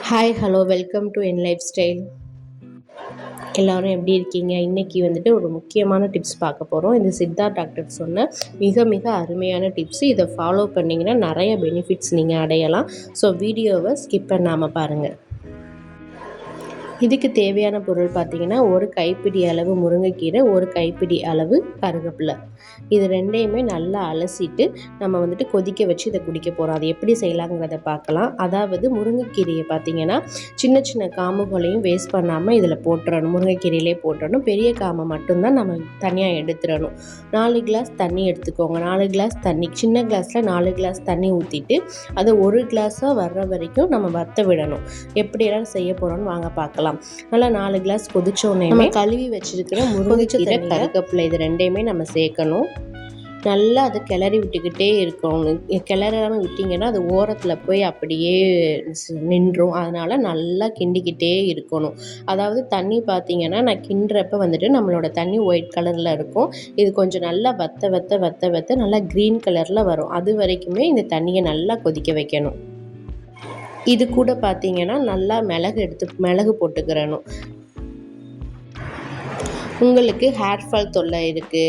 Hi hello welcome to N life style. எல்லோரும் எப்படி இருக்கீங்க? இன்றைக்கி வந்துட்டு ஒரு முக்கியமான டிப்ஸ் பார்க்க போகிறோம். இது சித்தார்த் டாக்டர் சொன்ன மிக மிக அருமையான டிப்ஸு. இதை ஃபாலோ பண்ணிங்கன்னா நிறைய பெனிஃபிட்ஸ் நீங்கள் அடையலாம். ஸோ வீடியோவை ஸ்கிப் பண்ணாமல் பாருங்கள். இதுக்கு தேவையான பொருள் பார்த்திங்கன்னா, ஒரு கைப்பிடி அளவு முருங்கைக்கீரை, ஒரு கைப்பிடி அளவு கருவேப்பிலை. இது ரெண்டையுமே நல்லா அலசிட்டு நம்ம வந்துட்டு கொதிக்க வச்சு இதை குடிக்க போகிறோம். அது எப்படி செய்யலாங்கிறத பார்க்கலாம். அதாவது முருங்கைக்கீரையை பார்த்திங்கன்னா, சின்ன சின்ன காம்புகளையும் வேஸ்ட் பண்ணாமல் இதில் போட்டுறணும். முருங்கைக்கீரையிலே போட்டுறணும். பெரிய காம்பை மட்டும்தான் நம்ம தனியாக எடுத்துடணும். 4 கிளாஸ் தண்ணி எடுத்துக்கோங்க. 4 கிளாஸ் தண்ணி, சின்ன கிளாஸில் 4 கிளாஸ் தண்ணி ஊற்றிட்டு அதை 1 கிளாஸாக வர்ற வரைக்கும் நம்ம வற்ற விடணும். எப்படியெல்லாம் செய்ய போகிறோன்னு வாங்க பார்க்கலாம். நல்லா 4 கிளாஸ் கொதிச்சோடனே கழுவி வச்சிருக்கிற முருங்கைக்கீரை, கருவேப்பிலை இது ரெண்டையுமே நம்ம சேர்க்கணும். நல்லா அதை கிளறி விட்டுக்கிட்டே இருக்கணும். கிளறாமல் விட்டிங்கன்னா அது ஓரத்தில் போய் அப்படியே நின்றும். அதனால் நல்லா கிண்டிக்கிட்டே இருக்கணும். அதாவது தண்ணி பார்த்திங்கன்னா, நான் கிண்டுறப்ப வந்துட்டு நம்மளோட தண்ணி ஒயிட் கலரில் இருக்கும். இது கொஞ்சம் நல்லா வற்ற நல்லா க்ரீன் கலரில் வரும். அது வரைக்குமே இந்த தண்ணியை நல்லா கொதிக்க வைக்கணும். இது கூட பார்த்திங்கன்னா நல்லா மிளகு போட்டுக்கிறணும். உங்களுக்கு ஹேர் ஃபால் தொல்லை இருக்குது,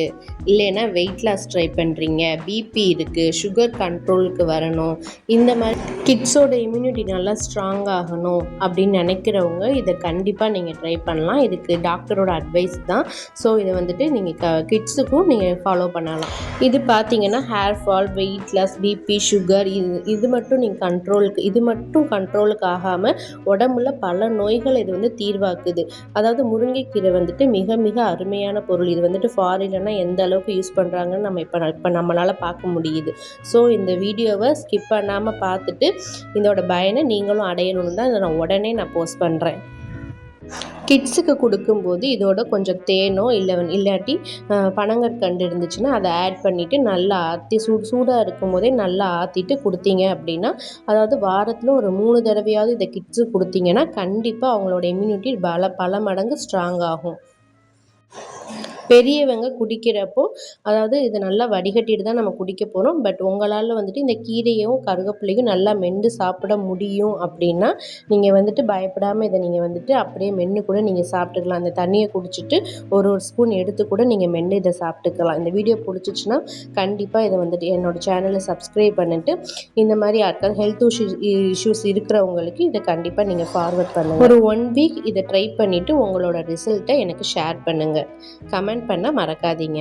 இல்லைன்னா வெயிட் லாஸ் ட்ரை பண்ணுறீங்க, பிபி இருக்குது, சுகர் கண்ட்ரோலுக்கு வரணும், இந்த மாதிரி கிட்ஸோட இம்யூனிட்டி நல்லா ஸ்ட்ராங் ஆகணும் அப்படின்னு நினைக்கிறவங்க இதை கண்டிப்பாக நீங்கள் ட்ரை பண்ணலாம். இதுக்கு டாக்டரோட அட்வைஸ் தான். ஸோ இதை வந்துட்டு நீங்கள் கிட்ஸுக்கும் நீங்கள் ஃபாலோ பண்ணலாம். இது பார்த்தீங்கன்னா hair fall, weight loss, BP, sugar இது மட்டும் நீங்கள் இது மட்டும் கண்ட்ரோலுக்கு ஆகாமல் உடம்புல பல நோய்கள் இது வந்து தீர்வாக்குது. அதாவது முருங்கைக்கீரை வந்துட்டு மிக மிக அருமையான பொருள். இது வந்துட்டு ஃபாரின்லனா எந்த அளவுக்கு யூஸ் பண்ணுறாங்கன்னு நம்ம இப்போ நம்மளால் பார்க்க முடியுது. ஸோ இந்த வீடியோவை ஸ்கிப் பண்ணாமல் பார்த்துட்டு இதோட பயனை நீங்களும் அடையணும்னு தான் இதை நான் போஸ்ட் பண்ணுறேன். கிட்ஸுக்கு கொடுக்கும்போது இதோட கொஞ்சம் தேனோ இல்லாட்டி பனங்கற்கண்டு இருந்துச்சுன்னா அதை ஆட் பண்ணிவிட்டு நல்லா ஆற்றி சூடாக இருக்கும் போதே நல்லா ஆற்றிட்டு கொடுத்தீங்க அப்படின்னா, அதாவது வாரத்தில் ஒரு 3 தடவையாவது இதை கிட்ஸுக்கு கொடுத்தீங்கன்னா கண்டிப்பாக அவங்களோட இம்யூனிட்டி பல மடங்கு ஸ்ட்ராங் ஆகும். பெரியவங்க குடிக்கிறப்போ அதாவது இதை நல்லா வடிகட்டிட்டு தான் நம்ம குடிக்க போகிறோம். பட் உங்களால் வந்துட்டு இந்த கீரையும் கருவேப்பிலையும் நல்லா மென்று சாப்பிட முடியும் அப்படின்னா நீங்கள் வந்துட்டு பயப்படாமல் இதை நீங்கள் வந்துட்டு அப்படியே மென்று கூட நீங்கள் சாப்பிட்டுக்கலாம். அந்த தண்ணியை குடிச்சிட்டு ஒரு ஸ்பூன் எடுத்து கூட நீங்கள் மென்று இதை சாப்பிட்டுக்கலாம். இந்த வீடியோ பிடிச்சிச்சின்னா கண்டிப்பாக இதை வந்துட்டு என்னோடய சேனலை சப்ஸ்கிரைப் பண்ணிட்டு இந்த மாதிரி யாருக்காவது ஹெல்த் இஷ்யூஸ் இருக்கிறவங்களுக்கு இதை கண்டிப்பாக நீங்கள் ஃபார்வர்ட் பண்ணுங்கள். ஒரு 1 வீக் இதை ட்ரை பண்ணிவிட்டு உங்களோட ரிசல்ட்டை எனக்கு ஷேர் பண்ணுங்கள். கமெண்ட் பண்ண மறக்காதீங்க.